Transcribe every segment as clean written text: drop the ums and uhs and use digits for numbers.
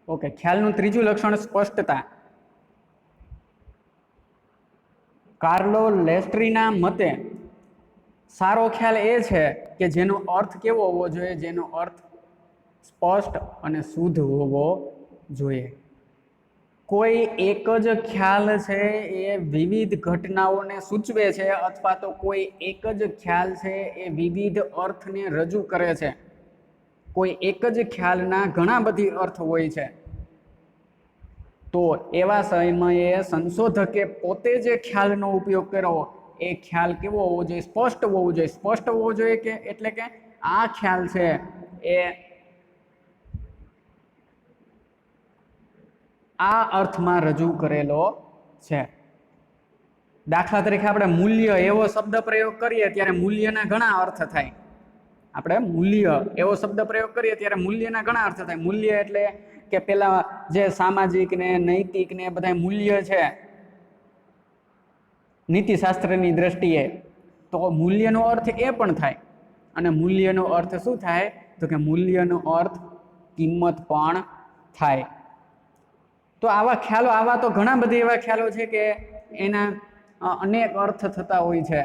Okay, ખ્યાલનું ત્રીજું લક્ષણ સ્પષ્ટતા. કાર્લો લેસ્ટ્રીના મતે સારો ખ્યાલ એ છે કે જેનો અર્થ કેવો હોવો જોઈએ, જેનો અર્થ સ્પષ્ટ અને શુદ્ધ હોવો જોઈએ. કોઈ એક જ ખ્યાલ છે એ વિવિધ ઘટનાઓને સૂચવે છે, અથવા તો કોઈ એક જ ખ્યાલ છે એ વિવિધ અર્થને રજૂ કરે છે. કોઈ એક જ ખ્યાલના ઘણા બધી અર્થ હોય છે. તો એવા સમયે સંશોધકે પોતે જે ખ્યાલનો ઉપયોગ કર્યો એ ખ્યાલ કેવો હોવો જોઈએ? સ્પષ્ટ હોવો જોઈએ. સ્પષ્ટ હોવો જોઈએ કે એટલે કે આ ખ્યાલ છે એ આ અર્થમાં રજૂ કરેલો છે. દાખલા તરીકે આપણે મૂલ્ય એવો શબ્દ પ્રયોગ કરીએ ત્યારે મૂલ્યના ઘણા અર્થ થાય. આપણે મૂલ્ય એવો શબ્દ પ્રયોગ કરીએ ત્યારે મૂલ્યના ઘણા અર્થ થાય. મૂલ્ય એટલે કે પેલા જે સામાજિક ને નૈતિક ને બધા મૂલ્ય છે નીતિશાસ્ત્રની દ્રષ્ટિએ, તો મૂલ્યનો અર્થ એ પણ થાય. અને મૂલ્યનો અર્થ શું થાય? તો કે મૂલ્યનો અર્થ કિંમત પણ થાય. તો આવા ખ્યાલો, આવા તો ઘણા બધા એવા ખ્યાલો છે કે એના અનેક અર્થ થતા હોય છે,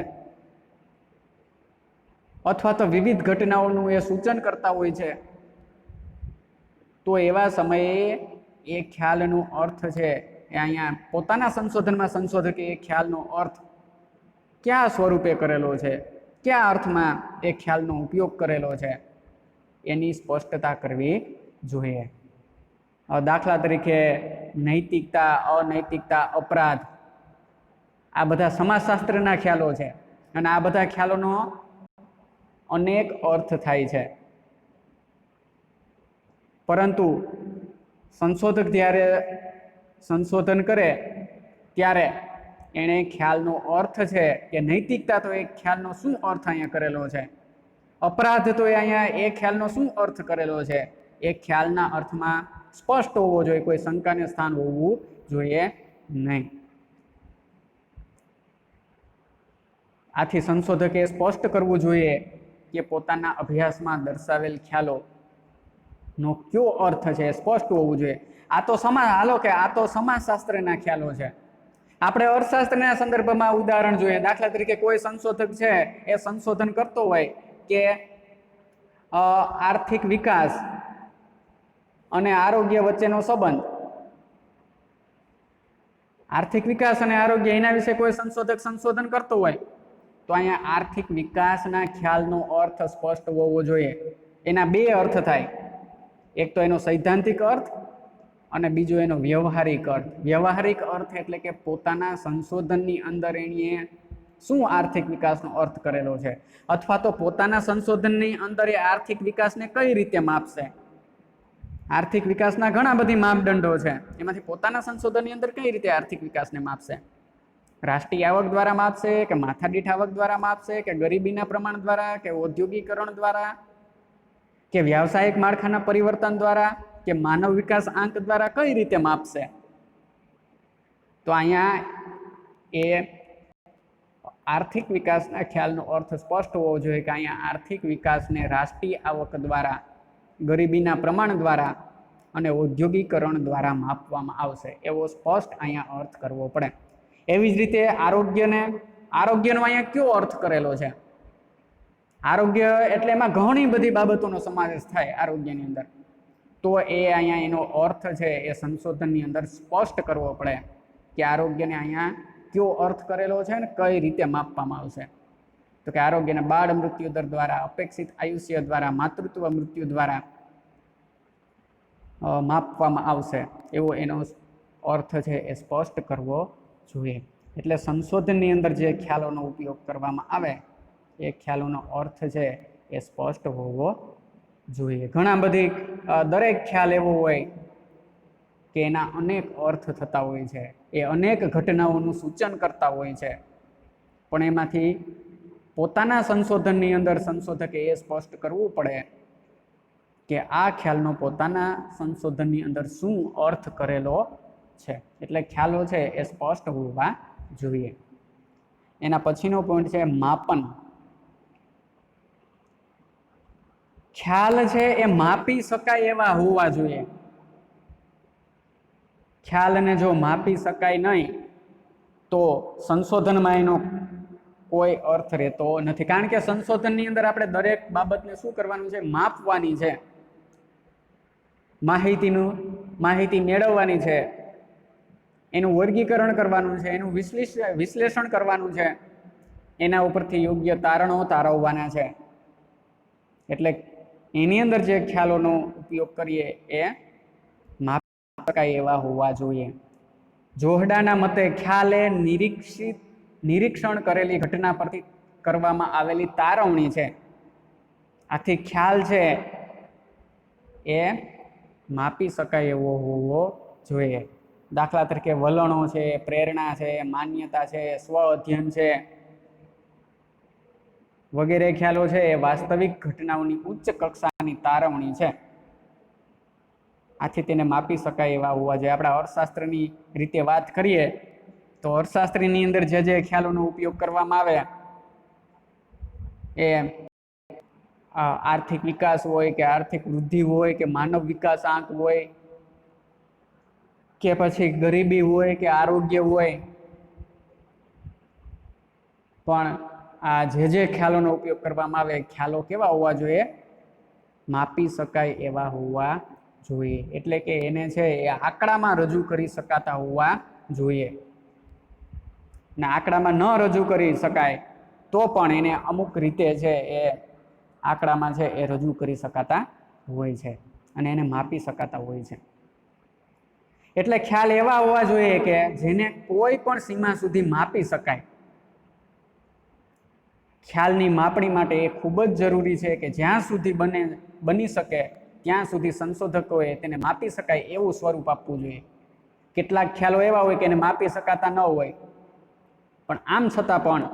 અથવા તો વિવિધ ઘટનાઓનું એ સૂચન કરતા હોય છે. તો એવા સમયે એ ખ્યાલનો અર્થ છે એ અહીંયા પોતાના સંશોધનમાં સંશોધકે એ ખ્યાલનો અર્થ કયા સ્વરૂપે કરેલો છે, કયા અર્થમાં એ ખ્યાલનો ઉપયોગ કરેલો છે, એની સ્પષ્ટતા કરવી જોઈએ. દાખલા તરીકે નૈતિકતા, અનૈતિકતા, અપરાધ, આ બધા સમાજશાસ્ત્રના ખ્યાલો છે અને આ બધા ખ્યાલોનો અનેક અર્થ થાય છે. પરંતુ સંશોધક જ્યારે સંશોધન કરે ત્યારે એણે ખ્યાલનો અર્થ છે કે નૈતિકતા, તો એ ખ્યાલનો શું અર્થ અહીંયા કરેલો છે? અપરાધ, તો અહીંયા એ ખ્યાલનો શું અર્થ કરેલો છે? એ ખ્યાલના અર્થમાં સ્પષ્ટ હોવો જોઈએ, કોઈ શંકાને સ્થાન હોવું જોઈએ નહીં. આથી સંશોધકે સ્પષ્ટ કરવું જોઈએ કે પોતાના અભ્યાસમાં દર્શાવેલ ખ્યાલો નો કયો અર્થ છે સ્પષ્ટ હોવું જોઈએ. આ તો આ તો સમાજશાસ્ત્રના ખ્યાલો છે. આપણે અર્થશાસ્ત્રના સંદર્ભમાં ઉદાહરણ જોઈએ. દાખલા તરીકે કોઈ સંશોધક છે એ સંશોધન કરતો હોય કે આર્થિક વિકાસ અને આરોગ્ય વચ્ચેનો સંબંધ, આર્થિક વિકાસ અને આરોગ્ય, એના વિશે કોઈ સંશોધક સંશોધન કરતો હોય તો અહીંયા આર્થિક વિકાસના ખ્યાલનો અર્થ સ્પષ્ટ હોવો જોઈએ. એના બે અર્થ થાય, એક તો એનો સૈદ્ધાંતિક અર્થ અને બીજો એનો વ્યવહારિક અર્થ. વ્યવહારિક અર્થ એટલે કે પોતાના સંશોધનની અંદર એણે શું આર્થિક વિકાસનો અર્થ કરેલો છે, અથવા તો પોતાના સંશોધનની અંદર એ આર્થિક વિકાસને કઈ રીતે માપશે. આર્થિક વિકાસના ઘણા બધી માપદંડો છે, એમાંથી પોતાના સંશોધનની અંદર કઈ રીતે આર્થિક વિકાસને માપશે? રાષ્ટ્રીય આવક દ્વારા માપશે, કે માથાદીઠ આવક દ્વારા માપશે, કે ગરીબીના પ્રમાણ દ્વારા, કે ઔદ્યોગિકરણ દ્વારા, કે વ્યાવસાયિક માળખાના પરિવર્તન દ્વારા, કે માનવ વિકાસ આંક દ્વારા કઈ રીતે માપશે? તો અહીંયા એ આર્થિક વિકાસના ખ્યાલનો અર્થ સ્પષ્ટ હોવો જોઈએ કે અહીંયા આર્થિક વિકાસને રાષ્ટ્રીય આવક દ્વારા, ગરીબીના પ્રમાણ દ્વારા અને ઔદ્યોગિકરણ દ્વારા માપવામાં આવશે, એવો સ્પષ્ટ અહીંયા અર્થ કરવો પડે. એવી જ રીતે આરોગ્યનો અહીંયા કયો અર્થ કરેલો છે? આરોગ્ય એટલે એમાં ઘણી બધી બાબતોનો સમાવેશ થાય આરોગ્યની અંદર. તો એ અહીંયા એનો અર્થ છે એ સંશોધનની અંદર સ્પષ્ટ કરવો પડે કે આરોગ્યને અહીંયા કયો અર્થ કરેલો છે ને કઈ રીતે માપવામાં આવશે. તો કે આરોગ્યને બાળ મૃત્યુ દર દ્વારા, અપેક્ષિત આયુષ્ય દ્વારા, માતૃત્વ મૃત્યુ દ્વારા માપવામાં આવશે, એવો એનો અર્થ છે એ સ્પષ્ટ કરવો જોઈએ. એટલે સંશોધનની અંદર જે ખ્યાલોનો ઉપયોગ કરવામાં આવે એ ખ્યાલોનો અર્થ છે એ સ્પષ્ટ હોવો જોઈએ. ઘણા બધી દરેક ખ્યાલ એવો હોય કે એના અનેક અર્થ થતા હોય છે, એ અનેક ઘટનાઓનું સૂચન કરતા હોય છે, પણ એમાંથી પોતાના સંશોધનની અંદર સંશોધકે એ સ્પષ્ટ કરવું પડે કે આ ખ્યાલનો પોતાના સંશોધનની અંદર શું અર્થ કરેલો છે. એટલે ખ્યાલો છે એ સ્પષ્ટ હોવા જોઈએ. એના પછીનો પોઈન્ટ છે માપન. ખ્યાલ છે એ માપી શકાય એવા હોવા જોઈએ. ખ્યાલને જો માપી શકાય નહીં તો સંશોધનમાં એનો કોઈ અર્થ રહેતો નથી. કારણ કે સંશોધનની અંદર આપણે દરેક બાબતને શું કરવાનું છે? માપવાની છે. માહિતી મેળવવાની છે, એનું વર્ગીકરણ કરવાનું છે, એનું વિશ્લેષણ કરવાનું છે, એના ઉપરથી યોગ્ય તારણો તારવવાના છે. એટલે એની અંદર જે ખ્યાલોનો ઉપયોગ કરીએ એ માપી શકાય એવા હોવા જોઈએ. જોહડાના મતે ખ્યાલ એ નિરીક્ષણ કરેલી ઘટના પરથી કરવામાં આવેલી તારવણી છે. આથી ખ્યાલ છે એ માપી શકાય એવો હોવો જોઈએ. દાખલા તરીકે વલણો છે, પ્રેરણા છે, માન્યતા છે, સ્વ અધ્યયન છે વગેરે ખ્યાલો છે એ વાસ્તવિક ઘટનાઓની ઉચ્ચ કક્ષાની તારવણી છે. આથી તેને માપી શકાય એવા હોવા જોઈએ. આપણા અર્થશાસ્ત્રની રીતે વાત કરીએ તો અર્થશાસ્ત્રની અંદર જે ખ્યાલોનો ઉપયોગ કરવામાં આવે એ આર્થિક વિકાસ હોય કે આર્થિક વૃદ્ધિ હોય કે માનવ વિકાસ આંક હોય કે પછી ગરીબી હોય કે આરોગ્ય હોય, પણ આ જે ખ્યાલોનો ઉપયોગ કરવામાં આવે ખ્યાલો કેવા હોવા જોઈએ? માપી શકાય એવા હોવા જોઈએ. એટલે કે એને છે એ આંકડામાં રજૂ કરી શકાતા હોવા જોઈએ. ને આંકડામાં ન રજૂ કરી શકાય તો પણ એને અમુક રીતે છે એ આંકડામાં છે એ રજૂ કરી શકાતા હોય છે અને એને માપી શકાતા હોય છે. એટલે ખ્યાલ એવા હોવા જોઈએ કે જેને કોઈ પણ સીમા સુધી માપી શકાય. ખ્યાલની માપણી માટે એ ખૂબ જ જરૂરી છે કે જ્યાં સુધી બની શકે ત્યાં સુધી સંશોધકોએ તેને માપી શકાય એવું સ્વરૂપ આપવું જોઈએ. કેટલાક ખ્યાલો એવા હોય કે એને માપી શકાતા ન હોય, પણ આમ છતાં પણ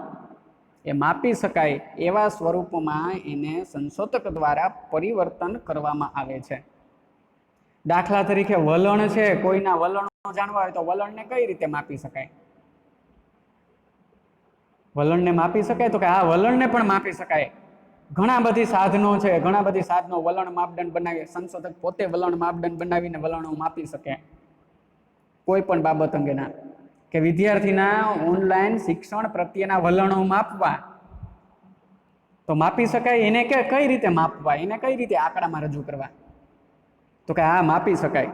એ માપી શકાય એવા સ્વરૂપમાં એને સંશોધક દ્વારા પરિવર્તન કરવામાં આવે છે. દાખલા તરીકે વલણ છે, કોઈના વલણો જાણવા હોય તો વલણને કઈ રીતે માપી શકાય? વલણને માપી શકાય તો કે આ વલણને પણ માપી શકાય. ઘણા બધી સાધનો છે, ઘણા બધી સાધનો વલણ માપદંડ બનાવી, સંશોધક પોતે વલણ માપદંડ બનાવીને વલણો માપી શકે કોઈ પણ બાબત અંગેના. કે વિદ્યાર્થીના ઓનલાઈન શિક્ષણ પ્રત્યેના વલણો માપવા, તો માપી શકાય. એને કઈ રીતે માપવા? એને કઈ રીતે આંકડામાં રજૂ કરવા? તો કે આ માપી શકાય.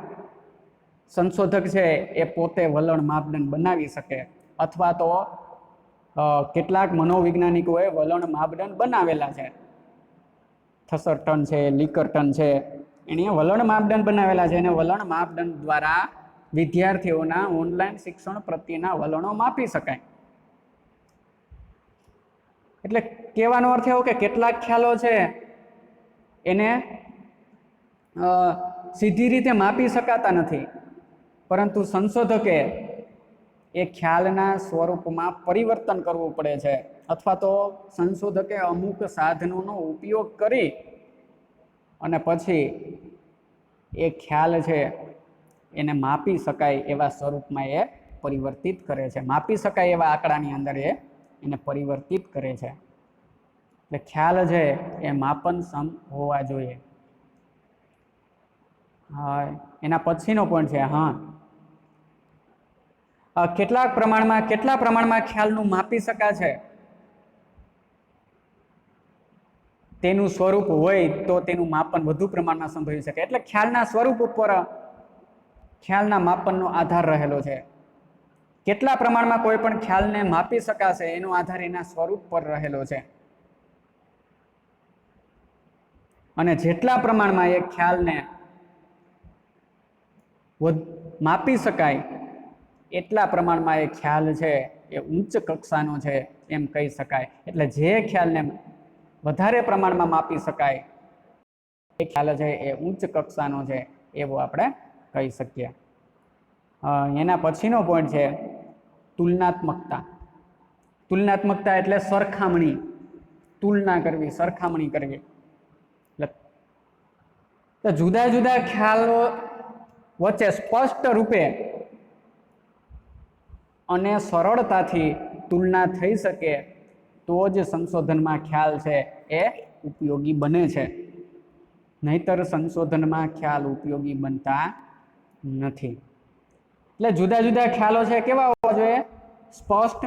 સંશોધક છે એ પોતે વલણ માપદંડ બનાવી શકે, અથવા તો કેટલાક મનોવૈજ્ઞાનિકોએ વલણ માપદંડ બનાવેલા છે. થસરટન છે, લિકર્ટન છે, એને વલણ માપદંડ બનાવેલા છે અને વલણ માપદંડ દ્વારા વિદ્યાર્થીઓના ઓનલાઈન શિક્ષણ પ્રત્યેના વલણો માપી શકાય. એટલે કહેવાનો અર્થ એવો કે કેટલાક ખ્યાલો છે એને સીધી રીતે માપી શકાતા નથી, પરંતુ સંશોધકે એ ખ્યાલના સ્વરૂપમાં પરિવર્તન કરવું પડે છે, અથવા તો સંશોધકે અમુક સાધનોનો ઉપયોગ કરી અને પછી એ ખ્યાલ છે એને માપી શકાય એવા સ્વરૂપમાં એ પરિવર્તિત કરે છે. માપી શકાય એવા આંકડાની અંદર એને પરિવર્તિત કરે છે. એટલે ખ્યાલ છે એ માપનક્ષમ હોવા જોઈએ. હા, એના પછીનો પોઈન્ટ છે. કેટલા પ્રમાણમાં ખ્યાલનું માપી શકાય છે તેનું સ્વરૂપ હોય તો તેનું માપન વધુ પ્રમાણમાં સંભવી શકે. એટલે ખ્યાલના સ્વરૂપ ઉપર ખ્યાલના માપનનો આધાર રહેલો છે. કેટલા પ્રમાણમાં કોઈ પણ ખ્યાલને માપી શકાશે એનો આધાર એના સ્વરૂપ પર રહેલો છે. અને જેટલા પ્રમાણમાં એ ખ્યાલને માપી શકાય એટલા પ્રમાણમાં એ ખ્યાલ છે એ ઉચ્ચ કક્ષાનો છે એમ કહી શકાય. એટલે જે ખ્યાલને વધારે પ્રમાણમાં માપી શકાય એ ખ્યાલ છે એ ઉચ્ચ કક્ષાનો છે એવું આપણે કહી શકીએ. એના પછીનો પોઈન્ટ છે તુલનાત્મકતા. તુલનાત્મકતા એટલે સરખામણી, તુલના કરવી, સરખામણી કરવી. તો જુદા જુદા ખ્યાલો વચ્ચે સ્પષ્ટ રૂપે અને સરળતાથી તુલના થઈ શકે તો જ સંશોધનમાં ખ્યાલ છે એ ઉપયોગી બને છે. નહીતર સંશોધનમાં ખ્યાલ ઉપયોગી બનતા નથી. એટલે જુદા જુદા ખ્યાલો છે કેવા હોવા જોઈએ? સ્પષ્ટ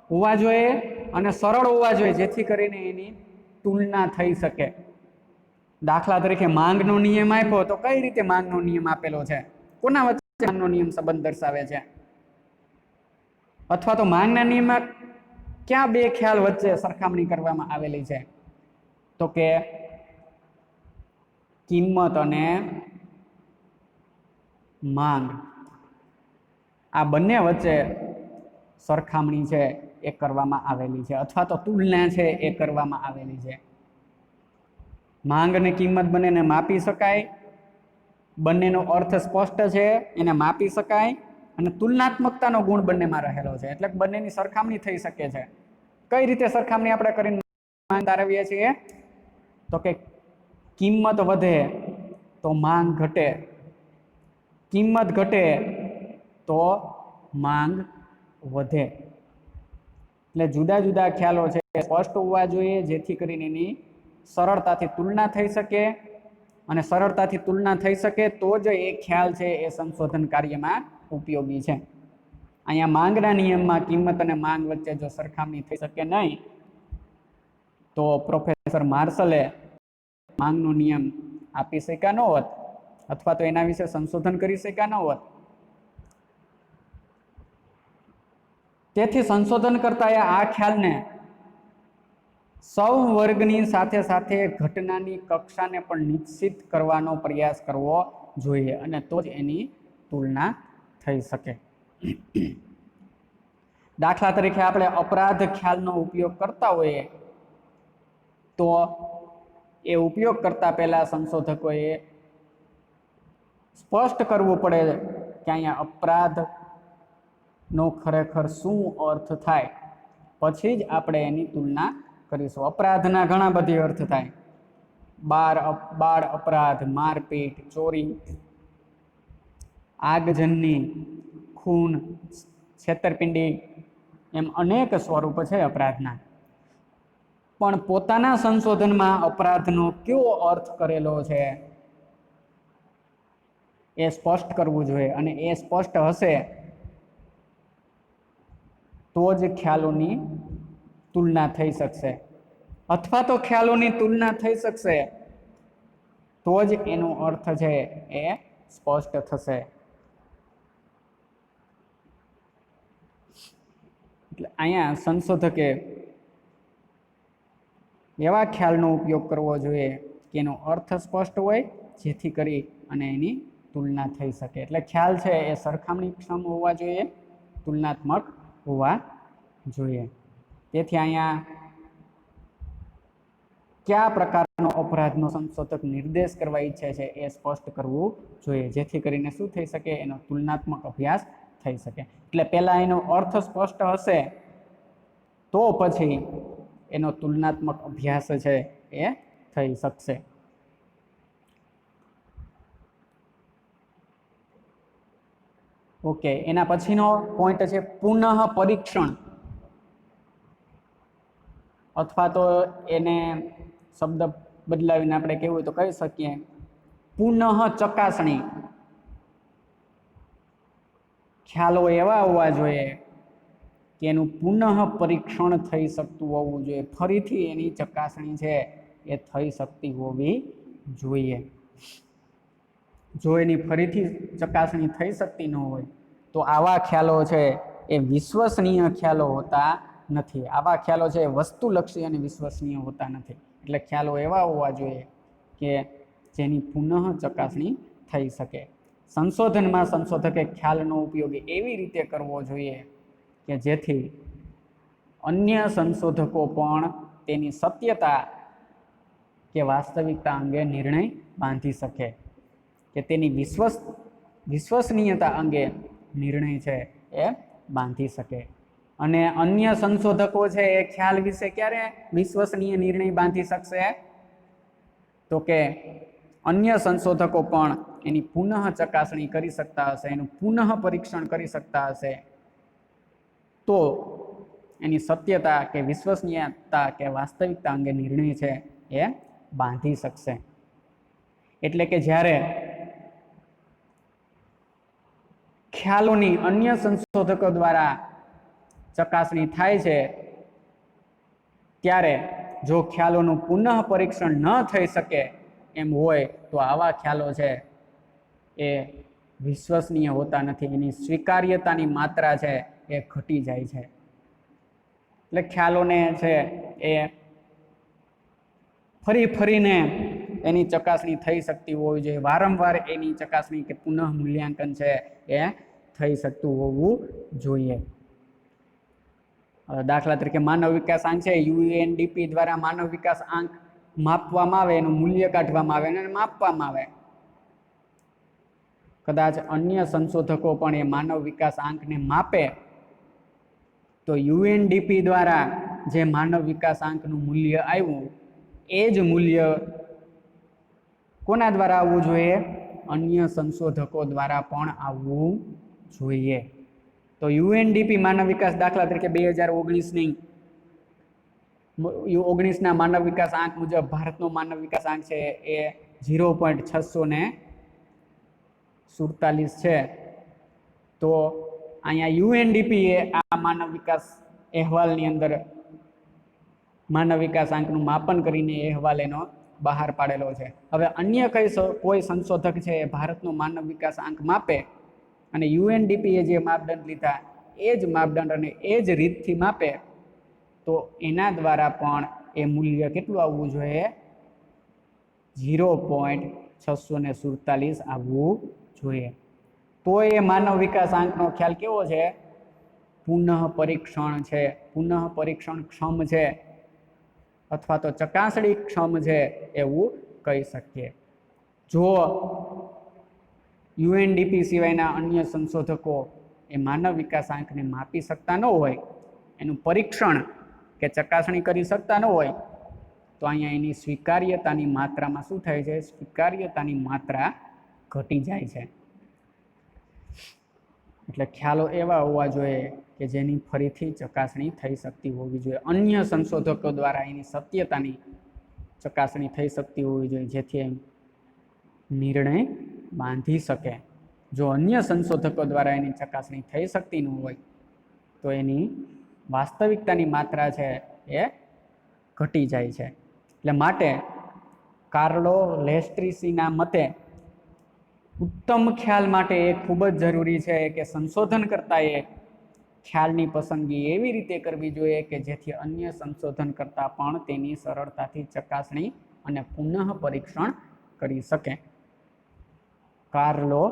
હોવા જોઈએ અને સરળ હોવા જોઈએ, જેથી કરીને એની તુલના થઈ શકે. દાખલા તરીકે માંગનો નિયમ આપ્યો તો કઈ રીતે માંગનો નિયમ આપેલો છે? કોના વચ્ચે માંગનો નિયમ સંબંધ દર્શાવે છે? અથવા તો માંગના નિયમમાં ક્યાં બે ખ્યાલ વચ્ચે સરખામણી કરવામાં આવેલી છે? તો કે કિંમત અને માંગ. આ બંને વચ્ચે સરખામણી છે એ કરવામાં આવેલી છે, અથવા તો તુલના છે એ કરવામાં આવેલી છે. માંગ અને કિંમત બંનેને માપી શકાય, બંનેનો અર્થ સ્પષ્ટ છે, એને માપી શકાય, અને તુલનાત્મકતાનો ગુણ બંનેમાં રહેલો છે, એટલે બંનેની સરખામણી થઈ શકે છે. કઈ રીતે સરખામણી આપણે કરીને માંગ તારવીએ છીએ? તો કે કિંમત વધે તો માંગ ઘટે, કિંમત ઘટે તો માંગ વધે. એટલે જુદા જુદા ખ્યાલો છે સ્પષ્ટ હોવા જોઈએ, જેથી કરીને એની સરળતાથી તુલના થઈ શકે, અને સરળતાથી તુલના થઈ શકે તો જ એ ખ્યાલ છે એ સંશોધન કાર્યમાં ઉપયોગી છે. અહીંયા માંગના નિયમમાં કિંમત અને માંગ વચ્ચે જો સરખામણી થઈ શકે નહીં, તો પ્રોફેસર માર્શલે માંગનો નિયમ આપી શક્યા ન હોત, અથવા તો એના વિશે સંશોધન કરી શક્યા ન હોત. તેથી સંશોધનકર્તાએ આ ખ્યાલને સૌ વર્ગની સાથે સાથે ઘટનાની કક્ષાને પણ નિશ્ચિત કરવાનો પ્રયાસ કરવો જોઈએ, અને તો જ એની તુલના થઈ શકે. દાખલા તરીકે આપણે અપરાધ ખ્યાલનો ઉપયોગ કરતા હોઈએ તો એ ઉપયોગ કરતા પહેલા સંશોધકોએ સ્પષ્ટ કરવું પડે કે અહીંયા અપરાધ નો ખરેખર શું અર્થ થાય, પછી જ આપણે એની તુલના કરીશું. અપરાધના ઘણા બધી અર્થ થાય: બાળ અપરાધ, મારપીટ, ચોરી, આગજનની, ખૂન, છેતરપિંડી, એમ અનેક સ્વરૂપ છે અપરાધના. પણ પોતાના સંશોધનમાં અપરાધનો કેવો અર્થ કરેલો છે એ સ્પષ્ટ કરવું જોઈએ, અને એ સ્પષ્ટ હશે તો જ ખ્યાલોની તુલના થઈ શકશે, અથવા તો ખ્યાલોની તુલના થઈ શકશે તો જ એનો અર્થ છે એ સ્પષ્ટ થશે. એટલે અહીંયા સંશોધકે એવા ખ્યાલનો ઉપયોગ કરવો જોઈએ કે એનો અર્થ સ્પષ્ટ હોય, જેથી કરી અને એની તુલના થઈ શકે. એટલે ખ્યાલ છે એ સરખામણીક્ષમ હોવા જોઈએ, તુલનાત્મક હોવા જોઈએ. તેથી અહીંયા કયા પ્રકારનો અપરાધનો સંશોધક નિર્દેશ કરવા ઈચ્છે છે એ સ્પષ્ટ કરવું જોઈએ, જેથી કરીને શું થઈ શકે? એનો તુલનાત્મક અભ્યાસ થઈ શકે. એટલે પહેલા એનો અર્થ સ્પષ્ટ હશે તો પછી એનો તુલનાત્મક અભ્યાસ છે એ થઈ શકશે. ઓકે, એના પછીનો પોઈન્ટ છે પુનઃ પરીક્ષણ, અથવા તો એને શબ્દ બદલાવીને આપણે કહેવું હોય તો કહી શકીએ પુનઃ ચકાસણી. ખ્યાલો એવા હોવા જોઈએ કે એનું પુનઃ પરીક્ષણ થઈ શકતું હોવું જોઈએ, ફરીથી એની ચકાસણી છે એ થઈ શકતી હોવી જોઈએ. જો એની ફરીથી ચકાસણી થઈ શકતી ન હોય તો આવા ખ્યાલો છે એ વિશ્વસનીય ખ્યાલો હોતા નથી. આવા ખ્યાલો છે વસ્તુલક્ષી અને વિશ્વસનીય હોતા નથી. એટલે ખ્યાલો એવા હોવા જોઈએ કે જેની પુનઃ ચકાસણી થઈ શકે. સંશોધનમાં સંશોધકે ખ્યાલનો ઉપયોગ એવી રીતે કરવો જોઈએ કે જેથી અન્ય સંશોધકો પણ તેની સત્યતા કે વાસ્તવિકતા અંગે નિર્ણય બાંધી શકે, કે તેની વિશ્વસનીયતા અંગે નિર્ણય છે એ બાંધી શકે. અને અન્ય સંશોધકો છે એ ખ્યાલ વિશે ક્યારે વિશ્વસનીય નિર્ણય બાંધી શકશે? તો કે અન્ય સંશોધકો પણ એની પુનઃ ચકાસણી કરી શકતા હશે, એનું પુનઃ પરીક્ષણ કરી શકતા હશે, તો એની સત્યતા કે વિશ્વસનીયતા કે વાસ્તવિકતા અંગે નિર્ણય છે એ બાંધી શકશે. એટલે કે જ્યારે ખ્યાલોની અન્ય સંશોધકો દ્વારા ચકાસણી થાય છે ત્યારે જો ખ્યાલોનું પુનઃ પરીક્ષણ ન થઈ શકે એમ હોય તો આવા ખ્યાલો છે એ વિશ્વસનીય હોતા નથી, એની સ્વીકાર્યતાની માત્રા છે એ ઘટી જાય છે. એટલે ખ્યાલોને છે એ ફરી ફરીને એની ચકાસણી થઈ શકતી હોવી જોઈએ, વારંવાર એની ચકાસણી કે પુનઃ મૂલ્યાંકન છે એ થઈ શકતું હોવું જોઈએ. દાખલા તરીકે માનવ વિકાસ આંક છે, યુએનડીપી દ્વારા માનવ વિકાસ આંક માપવામાં આવે, એનું મૂલ્ય કાઢવામાં આવે અને માપવામાં આવે. કદાચ અન્ય સંશોધકો પણ એ માનવ વિકાસ આંકને માપે તો યુએનડીપી દ્વારા જે માનવ વિકાસ આંકનું મૂલ્ય આવ્યું એ જ મૂલ્ય કોના દ્વારા આવવું જોઈએ? અન્ય સંશોધકો દ્વારા પણ આવવું જોઈએ. તો યુએનડીપી માનવ વિકાસ દાખલા તરીકે 2019ના માનવ વિકાસ આંક મુજબ ભારતનો માનવ વિકાસ આંક છે એ 0.647 છે. તો અહીંયા યુએનડીપી એ આ માનવ વિકાસ અહેવાલની અંદર માનવ વિકાસ આંકનું માપન કરીને અહેવાલ એનો બહાર પાડેલો છે. હવે અન્ય કોઈ સંશોધક છે એ ભારતનો માનવ વિકાસ આંક માપે અને યુએનડીપી એ જે માપદંડ લીધા એ જ માપદંડ અને એ જ રીતથી માપે તો એના દ્વારા પણ એ મૂલ્ય કેટલું આવવું જોઈએ? 0.647 આવવું જોઈએ. તો એ માનવ વિકાસ આંકનો ખ્યાલ કેવો છે? પુનઃ પરીક્ષણ છે, પુનઃ પરીક્ષણ ક્ષમ છે અથવા તો ચકાસણી ક્ષમ છે એવું કહી શકીએ. જો યુએનડીપી સિવાયના અન્ય સંશોધકો એ માનવ વિકાસ આંકને માપી શકતા ન હોય, એનું પરીક્ષણ કે ચકાસણી કરી શકતા ન હોય તો અહીંયા એની સ્વીકાર્યતાની માત્રામાં શું થાય છે? સ્વીકાર્યતાની માત્રા ઘટી જાય છે. એટલે ખ્યાલો એવા હોવા જોઈએ કે જેની ફરીથી ચકાસણી થઈ શકતી હોવી જોઈએ, અન્ય સંશોધકો દ્વારા એની સત્યતાની ચકાસણી થઈ શકતી હોવી જોઈએ, જેથી નિર્ણય બાંધી શકે. જો અન્ય સંશોધકો દ્વારા એની ચકાસણી થઈ શકતી ન હોય તો એની વાસ્તવિકતાની માત્રા છે એ ઘટી જાય છે. એટલે માટે કાર્લો લેસ્ટ્રીસીના મતે ઉત્તમ ખ્યાલ માટે એ ખૂબ જ જરૂરી છે કે સંશોધનકર્તાએ ખ્યાલની પસંદગી એવી રીતે કરવી જોઈએ કે જેથી અન્ય સંશોધનકર્તા પણ તેની સરળતાથી ચકાસણી અને પુનઃ પરીક્ષણ કરી શકે. કાર્લો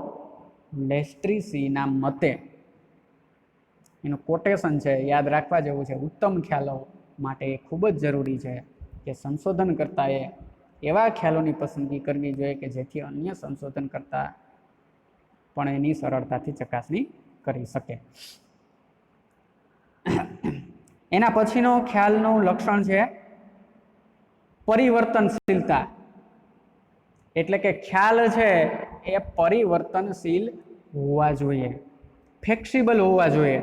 લેસ્ટ્રીસીના મતે એનું કોટેશન છે, યાદ રાખવા જેવું છે. ઉત્તમ ખ્યાલો માટે એ ખૂબ જ જરૂરી છે કે સંશોધનકર્તાએ એવા ખ્યાલોની પસંદગી કરવી જોઈએ કે જેથી અન્ય સંશોધનકર્તા પણ એની સરળતાથી ચકાસણી કરી શકે. એના પછીનો ખ્યાલનું લક્ષણ છે પરિવર્તનશીલતા. એટલે કે ખ્યાલ છે એ પરિવર્તનશીલ હોવા જોઈએ, ફ્લેક્સિબલ હોવા જોઈએ.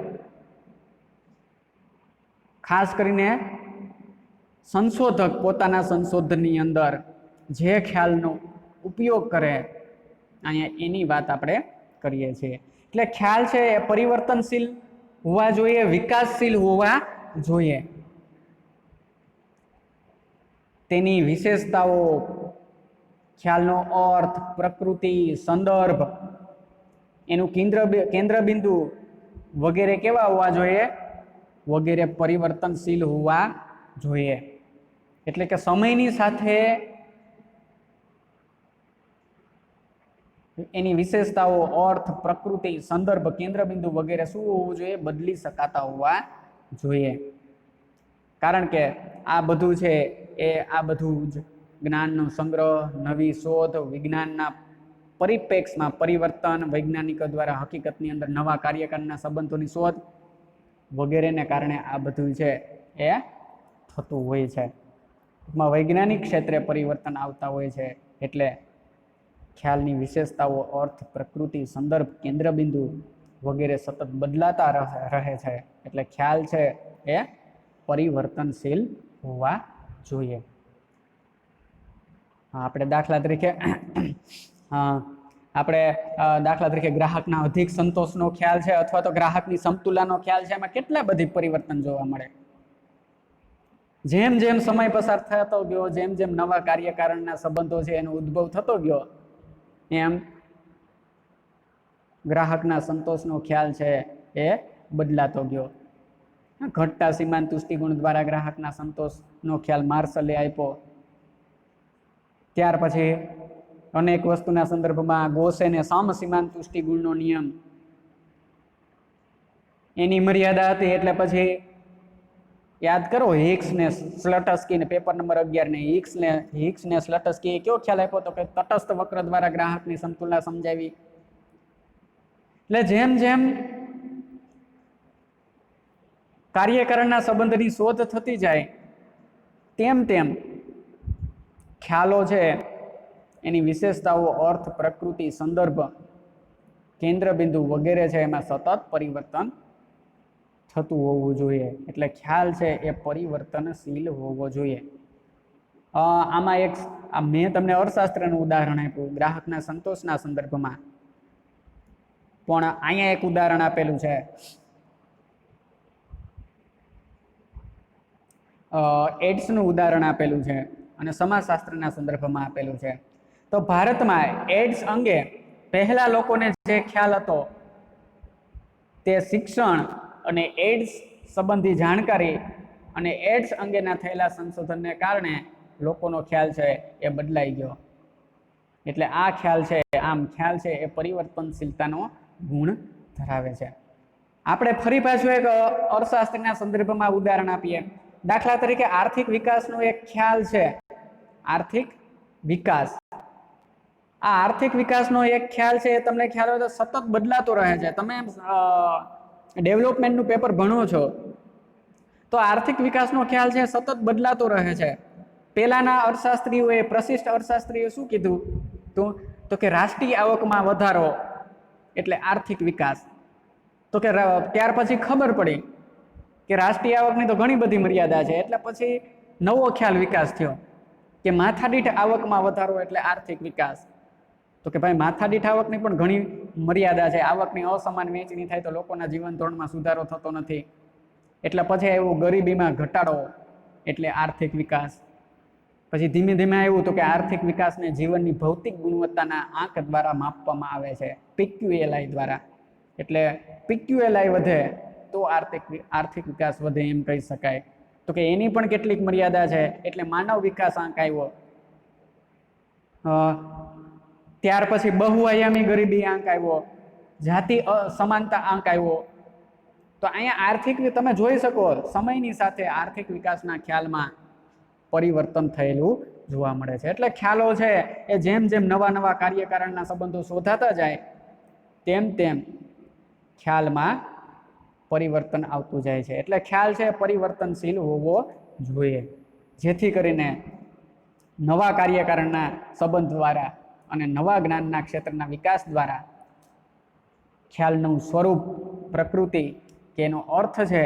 ખાસ કરીને સંશોધક પોતાના સંશોધનની અંદર જે ખ્યાલનો ઉપયોગ કરે, અહીંયા એની વાત આપણે કરીએ છીએ. એટલે ખ્યાલ છે એ પરિવર્તનશીલ હોવા જોઈએ, વિકાસશીલ હોવા જોઈએ. તેની વિશેષતાઓ, ખ્યાલનો અર્થ, પ્રકૃતિ, સંદર્ભ, એનું કેન્દ્રબિંદુ વગેરે કેવા હોવા જોઈએ? વગેરે પરિવર્તનશીલ હોવા જોઈએ. એટલે કે સમયની સાથે એની વિશેષતાઓ, અર્થ, પ્રકૃતિ, સંદર્ભ, કેન્દ્રબિંદુ વગેરે શું હોવું જોઈએ? બદલી શકાતા હોવા જોઈએ. કારણ કે આ બધું છે એ આ બધું જ જ્ઞાનનો સંગ્રહ, નવી શોધ, વિજ્ઞાનના પરિપ્રેક્ષમાં પરિવર્તન, વૈજ્ઞાનિકો દ્વારા હકીકતની અંદર નવા કાર્યકાળના સંબંધોની શોધ વગેરેને કારણે આ બધું છે એ થતું હોય છે. ટૂંકમાં વૈજ્ઞાનિક ક્ષેત્રે પરિવર્તન આવતા હોય છે. એટલે ખ્યાલની વિશેષતાઓ, અર્થ, પ્રકૃતિ, સંદર્ભ, કેન્દ્રબિંદુ વગેરે સતત બદલાતા રહે છે. એટલે ખ્યાલ છે એ પરિવર્તનશીલ હોવા જોઈએ. આપણે દાખલા તરીકે હા, આપણે દાખલા તરીકે ગ્રાહકના અધિક સંતોષનો ખ્યાલ છે અથવા તો ગ્રાહકની સમતુલાનો ખ્યાલ છે, એમાં કેટલા બધી પરિવર્તન જોવા મળે. જેમ જેમ સમય પસાર થતો ગયો, જેમ જેમ નવા કાર્યકારણના સંબંધો છે એનો ઉદ્ભવ થતો ગયો, એમ ગ્રાહકના સંતોષનો ખ્યાલ છે એ બદલાતો ગયો. ઘટતા સીમાંત તુષ્ટિગુણ દ્વારા ગ્રાહકના સંતોષનો ખ્યાલ માર્શલે આપ્યો. ત્યાર પછી અનેક વસ્તુના સંદર્ભમાં ગોસેને સમસીમાંત તુષ્ટિગુણનો નિયમ, એની મર્યાદા હતી. એટલે પછી યાદ કરો, હિક્સ ને સ્લટસ્કી ને પેપર નંબર 11 ને હિક્સ ને સ્લટસ્કી એ કયો ખ્યાલ આપ્યો તો કે તટસ્થ વક્ર દ્વારા ગ્રાહકની સમતુલા સમજાવી. એટલે જેમ જેમ કાર્યકારણના સંબંધની શોધ થતી જાય તેમ તેમ ખ્યાલો છે એની વિશેષતાઓ, અર્થ, પ્રકૃતિ, સંદર્ભ, કેન્દ્ર બિંદુ વગેરે છે એમાં સતત પરિવર્તન થતું હોવું જોઈએ. એટલે ખ્યાલ છે એ પરિવર્તનશીલ હોવો જોઈએ. આમાં એક મેં તમને અર્થશાસ્ત્રનું ઉદાહરણ આપ્યું ગ્રાહકના સંતોષના સંદર્ભમાં, પણ અહીંયા એક ઉદાહરણ આપેલું છે એડ્સનું ઉદાહરણ આપેલું છે અને સમાજશાસ્ત્રના સંદર્ભમાં આપેલું છે. તો ભારતમાં એડ્સ અંગે પહેલા લોકોને જે ખ્યાલ હતો તે શિક્ષણ અને એડ્સ સંબંધી જાણકારી અને એડ્સ અંગેના થયેલા સંશોધનને કારણે લોકોનો ખ્યાલ છે એ બદલાઈ ગયો. એટલે આ ખ્યાલ છે, આમ ખ્યાલ છે એ પરિવર્તનશીલતાનો ગુણ ધરાવે છે. આપણે ફરી પાછું એક અર્થશાસ્ત્રના સંદર્ભમાં ઉદાહરણ આપીએ. દાખલા તરીકે આર્થિક વિકાસનો એક ખ્યાલ છે, આર્થિક વિકાસ. આ આર્થિક વિકાસનો એક ખ્યાલ છે એ તમને ખ્યાલ હોય તો સતત બદલાતો રહે છે. તમે ડેવલપમેન્ટનું પેપર ભણો છો તો આર્થિક વિકાસનો ખ્યાલ છે સતત બદલાતો રહે છે. પહેલાના અર્થશાસ્ત્રીઓએ, પ્રશિષ્ટ અર્થશાસ્ત્રીઓએ શું કીધું તો કે રાષ્ટ્રીય આવકમાં વધારો એટલે આર્થિક વિકાસ. તો કે ત્યાર પછી ખબર પડી કે રાષ્ટ્રીય આવકની તો ઘણી બધી મર્યાદા છે, એટલે પછી નવો ખ્યાલ વિકાસ થયો કે માથાદીઠ આવકમાં વધારો એટલે આર્થિક વિકાસ. તો કે ભાઈ માથાદીઠ આવકની પણ ઘણી મર્યાદા છે, આવકની અસમાન વહેંચણી થાય તો લોકોના જીવન ધોરણમાં સુધારો થતો નથી. એટલે પછી એવું ગરીબીમાં ઘટાડો એટલે આર્થિક વિકાસ. પછી ધીમે ધીમે આવ્યું તો કે આર્થિક વિકાસને જીવનની ભૌતિક ગુણવત્તાના આંક દ્વારા માપવામાં આવે છે, PQLI દ્વારા. એટલે PQLI વધે તો આર્થિક વિકાસ વધે એમ કહી શકાય. તો કે એની પણ કેટલીક મર્યાદા છે. એટલે માનવ વિકાસ આંક આવ્યો. ત્યાર પછી બહુઆયામી ગરીબી આંક આવ્યો, જાતિ સમાનતા આંક આવ્યો. તો અહીંયા આર્થિક તમે જોઈ શકો સમયની સાથે આર્થિક વિકાસના ખ્યાલમાં પરિવર્તન થયેલું જોવા મળે છે. એટલે ખ્યાલો છે એ જેમ જેમ નવા નવા કાર્યકારણના સંબંધો શોધાતા જાય તેમ તેમ ખ્યાલમાં પરિવર્તન આવતું જાય છે. એટલે ખ્યાલ છે પરિવર્તનશીલ હોવો જોઈએ, જેથી કરીને નવા કાર્યકારણના સંબંધ દ્વારા અને નવા જ્ઞાનના ક્ષેત્રના વિકાસ દ્વારા ખ્યાલનું સ્વરૂપ, પ્રકૃતિ કે એનો અર્થ છે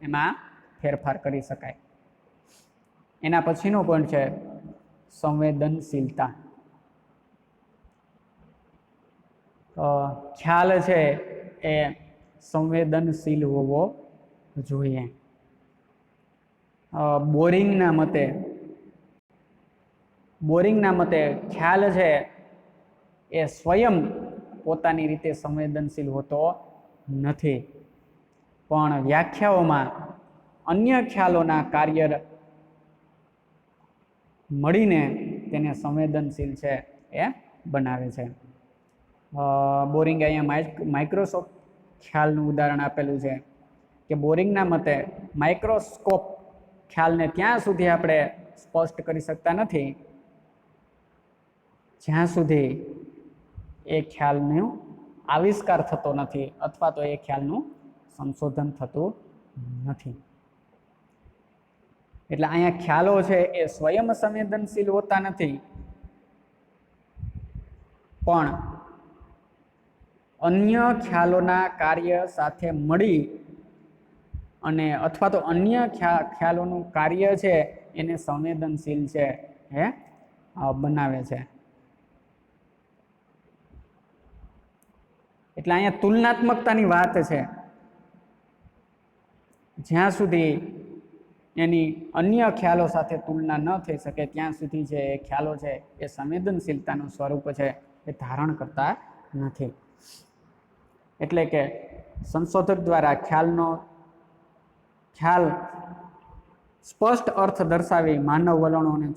એમાં ફેરફાર કરી શકાય. એના પછીનો પોઈન્ટ છે સંવેદનશીલતા. ખ્યાલ છે એ સંવેદનશીલ હોવો જોઈએ. બોરિંગના મતે ખ્યાલ છે એ સ્વયં પોતાની રીતે સંવેદનશીલ હોતો નથી, પણ વ્યાખ્યાઓમાં અન્ય ખ્યાલોના કાર્ય મળીને તેને સંવેદનશીલ છે એ બનાવે છે. બોરિંગ અહીંયા માઇક્રોસ્કોપ ખ્યાલનું ઉદાહરણ આપેલું છે કે બોરિંગના મતે માઇક્રોસ્કોપ ખ્યાલને ત્યાં સુધી આપણે સ્પષ્ટ કરી શકતા નથી જ્યાં સુધી એ ખ્યાલનો આવિષ્કાર થતો નથી અથવા તો એ ખ્યાલનું સંશોધન થતું નથી. એટલે અહીંયા ખ્યાલો છે એ સ્વયં સંવેદનશીલ હોતા નથી, પણ અન્ય ખ્યાલોના કાર્ય સાથે મળી અને અથવા તો અન્ય ખ્યાલોનું કાર્ય છે એને સંવેદનશીલ છે એ બનાવે છે. એટલે અહીંયા તુલનાત્મકતાની વાત છે. જ્યાં સુધી એની અન્ય ખ્યાલો સાથે તુલના ન થઈ શકે ત્યાં સુધી જે ખ્યાલો છે એ સંવેદનશીલતાનું સ્વરૂપ છે એ ધારણ કરતા નથી. એટલે કે સંશોધક દ્વારા ખ્યાલ સ્પષ્ટ અર્થ દર્શાવી માનવ વલણોને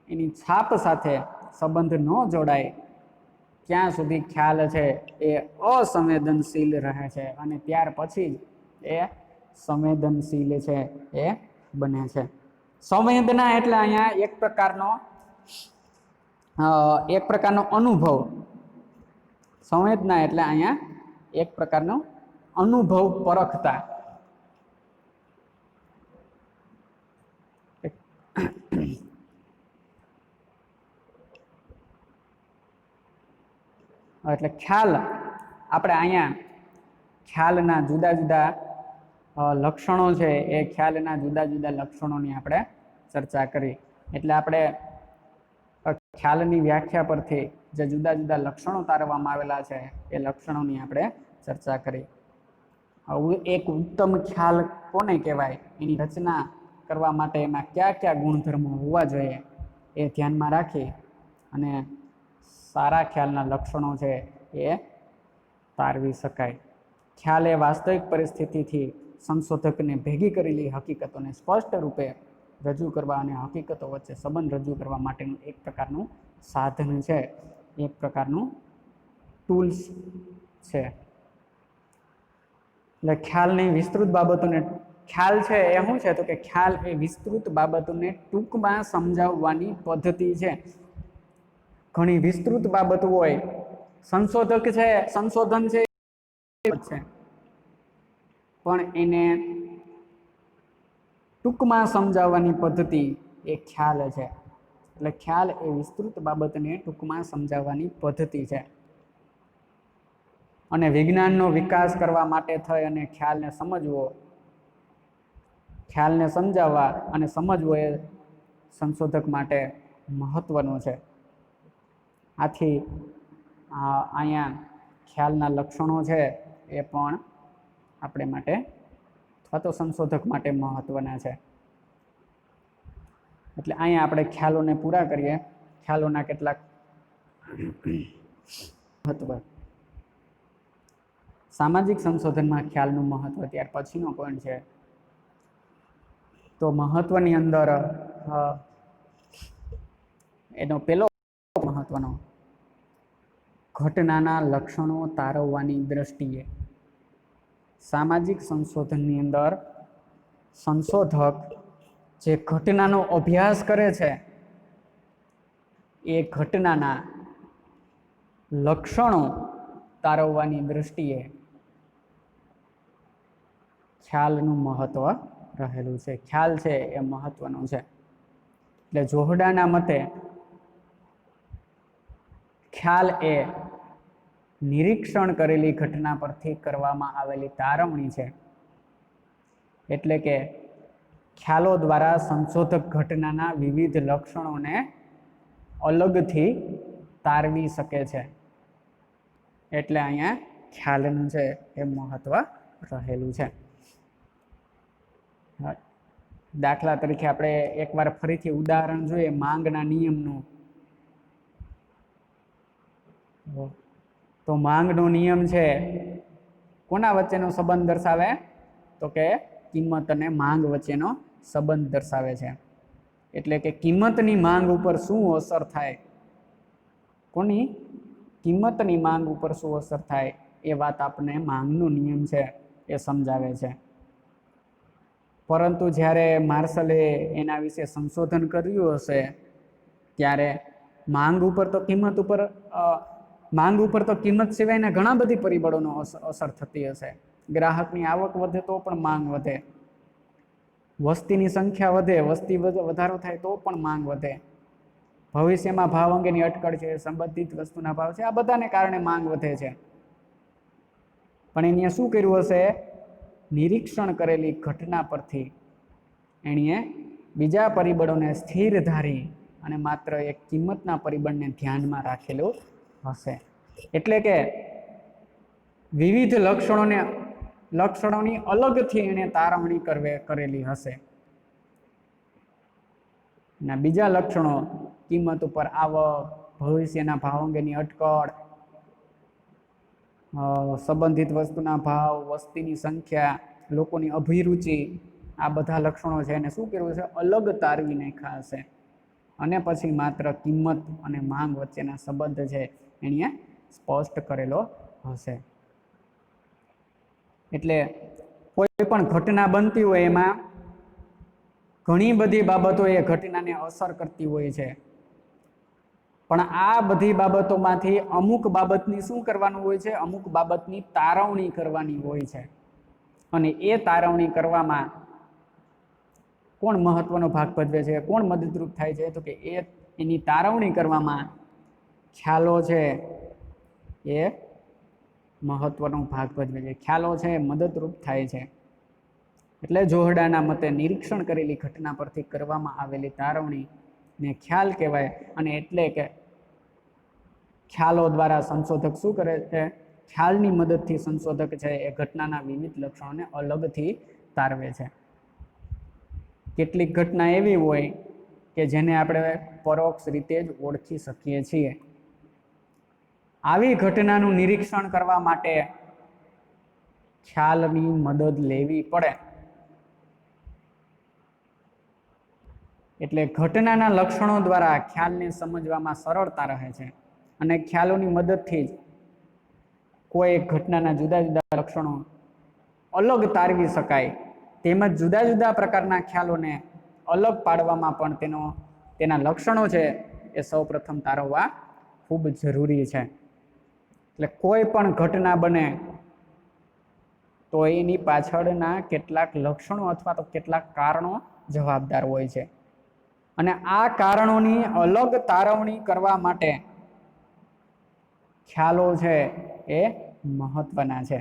એની છાપ સાથે સંબંધ ન જોડાય ત્યાં સુધી ખ્યાલ છે એ અસંવેદનશીલ રહે છે અને ત્યાર પછી જ એ સંવેદનશીલ છે એ બને છે. સંવેદના એટલે અહીંયા એક પ્રકારનો અનુભવ. સંવેદના એટલે અહીંયા એક પ્રકારનો અનુભવ પરખતા. એટલે ખ્યાલ આપણે અહીંયા ખ્યાલના જુદા જુદા લક્ષણો છે એ ખ્યાલના જુદા જુદા લક્ષણોની આપણે ચર્ચા કરી. એટલે આપણે ખ્યાલની વ્યાખ્યા પરથી જે જુદા જુદા લક્ષણો તારવવામાં આવેલા છે એ લક્ષણોની આપણે ચર્ચા કરી. એક ઉત્તમ ખ્યાલ કોને કહેવાય, એની રચના કરવા માટે એમાં કયા કયા ગુણધર્મો હોવા જોઈએ એ ધ્યાનમાં રાખી અને સારા ખ્યાલના લક્ષણો છે એ તારવી શકાય. ખ્યાલ એ વાસ્તવિક પરિસ્થિતિથી સંશોધકને ભેગી કરેલી હકીકતોને સ્પષ્ટ રૂપે રજૂ કરવા અને હકીકતો વચ્ચે સંબંધ રજૂ કરવા માટેનું એક પ્રકારનું સાધન છે, એક પ્રકારનું ટૂલ્સ છે. એટલે ખ્યાલની વિસ્તૃત બાબતોને ખ્યાલ છે એ શું છે તો કે ખ્યાલ એ વિસ્તૃત બાબતોને ટૂંકમાં સમજાવવાની પદ્ધતિ છે. ઘણી વિસ્તૃત બાબતો હોય, સંશોધન છે પણ એને ટૂંકમાં સમજાવવાની પદ્ધતિ એ ખ્યાલ છે. એટલે ખ્યાલ એ વિસ્તૃત બાબતને ટૂંકમાં સમજાવવાની પદ્ધતિ છે. અને વિજ્ઞાનનો વિકાસ કરવા માટે થઈ અને ખ્યાલને સમજાવવા અને સમજવો એ સંશોધક માટે મહત્વનું છે. આથી અહીંયા ખ્યાલના લક્ષણો છે એ પણ આપણે માટે અથવા તો સંશોધક માટે મહત્વના છે. એટલે અહીંયા આપણે ખ્યાલોને પૂરા કરીએ. ખ્યાલોના કેટલાક મહત્વ. સામાજિક સંશોધનમાં ખ્યાલનું મહત્વ ત્યાર પછીનો પોઈન્ટ છે. તો મહત્વની અંદર એનો પેલો મહત્વનો ઘટનાના લક્ષણો તારવવાની દ્રષ્ટિએ. સામાજિક સંશોધનની અંદર સંશોધક જે ઘટનાનો અભ્યાસ કરે છે એ ઘટનાના લક્ષણો તારવવાની દ્રષ્ટિએ ખ્યાલનું મહત્વ રહેલું છે. ખ્યાલ છે એ મહત્વનો છે. એટલે જોહડાના મતે ખ્યાલ એ નિરીક્ષણ કરેલી ઘટના પરથી કરવામાં આવેલી તારવણી છે. એટલે કે ખ્યાલો દ્વારા સંશોધક ઘટનાના વિવિધ લક્ષણોને અલગથી તારવી શકે છે. એટલે અહીંયા ખ્યાલનું છે એ મહત્વ રહેલું છે. દાખલા તરીકે આપણે એકવાર ફરીથી ઉદાહરણ જોઈએ માંગના નિયમનું. તો માંગનો નિયમ છે કોના વચ્ચેનો સંબંધ દર્શાવે તો કે કિંમત અને માંગ વચ્ચેનો સંબંધ દર્શાવે છે. એટલે કે કિંમતની માંગ ઉપર શું અસર થાય, કોની કિંમતની માંગ ઉપર શું અસર થાય એ વાત આપણને માંગનો નિયમ છે એ સમજાવે છે. પરંતુ જ્યારે માર્શલે એના વિશે સંશોધન કર્યું હશે ત્યારે માંગ ઉપર તો કિંમત સિવાયના ઘણા બધી પરિબળોનો અસર થતી હશે. ગ્રાહકની આવક વધે તો પણ માંગ વધે, વસ્તીની સંખ્યા વધે, વસ્તી વધારો થાય તો પણ માંગ વધે, ભવિષ્યમાં ભાવ અંગેની અટકળ છે, સંબંધિત વસ્તુના ભાવ છે, આ બધાને કારણે માંગ વધે છે. પણ એણે શું કર્યું હશે, નિરીક્ષણ કરેલી ઘટના પરથી એણે બીજા પરિબળોને સ્થિર ધારી અને માત્ર એક કિંમતના પરિબળને ધ્યાનમાં રાખેલું હશે. એટલે કે વિવિધ લક્ષણોની અલગથી એને તારવણી કરેલી હશે. ના બીજા લક્ષણો કિંમત ઉપર આવક, ભવિષ્યના ભાવ અંગેની અટકળ, સંબંધિત વસ્તુના ભાવ, વસ્તીની સંખ્યા, લોકોની અભિરુચિ, આ બધા લક્ષણો છે એને શું કર્યું છે? અલગ તારવી નાખ્યા હશે. અને પછી માત્ર કિંમત અને માંગ વચ્ચેના સંબંધ છે એને સ્પષ્ટ કરેલો હશે. એટલે કોઈ પણ ઘટના બનતી હોય એમાં ઘણી બધી બાબતો એ ઘટનાને અસર કરતી હોય છે, પણ આ બધી બાબતોમાંથી અમુક બાબતની શું કરવાનું હોય છે? અમુક બાબતની તારવણી કરવાની હોય છે. અને એ તારવણી કરવામાં કોણ મહત્વનો ભાગ ભજવે છે? કોણ મદદરૂપ થાય છે? તો કે એની તારવણી કરવામાં ખ્યાલો છે એ મહત્વનો ભાગ ભજવે છે. ખ્યાલો છે એ મદદરૂપ થાય છે. એટલે જોહડાના મતે નિરીક્ષણ કરેલી ઘટના પરથી કરવામાં આવેલી તારવણી ને ખ્યાલ કહેવાય. અને એટલે કે ખ્યાલો દ્વારા સંશોધક શું કરે છે? ખ્યાલની મદદથી સંશોધક છે એ ઘટનાના વિવિધ લક્ષણોને અલગથી તારવે છે. કેટલીક ઘટના એવી હોય કે જેને આપણે પરોક્ષ રીતે જ ઓળખી શકીએ છીએ. આવી ઘટનાનું નિરીક્ષણ કરવા માટે ખ્યાલની મદદ લેવી પડે. એટલે ઘટનાના લક્ષણો દ્વારા ખ્યાલને સમજવામાં સરળતા રહે છે. અને ખ્યાલોની મદદથી જ કોઈ એક ઘટનાના જુદા જુદા લક્ષણો અલગ તારવી શકાય. તેમજ જુદા જુદા પ્રકારના ખ્યાલોને અલગ પાડવામાં પણ તેના લક્ષણો છે એ સૌપ્રથમ તારવવા ખૂબ જરૂરી છે. એટલે કોઈ પણ ઘટના બને તો એની પાછળના કેટલાક લક્ષણો અથવા તો કેટલાક કારણો જવાબદાર હોય છે. અને આ કારણોની અલગ તારવણી કરવા માટે ખ્યાલો છે એ મહત્વના છે.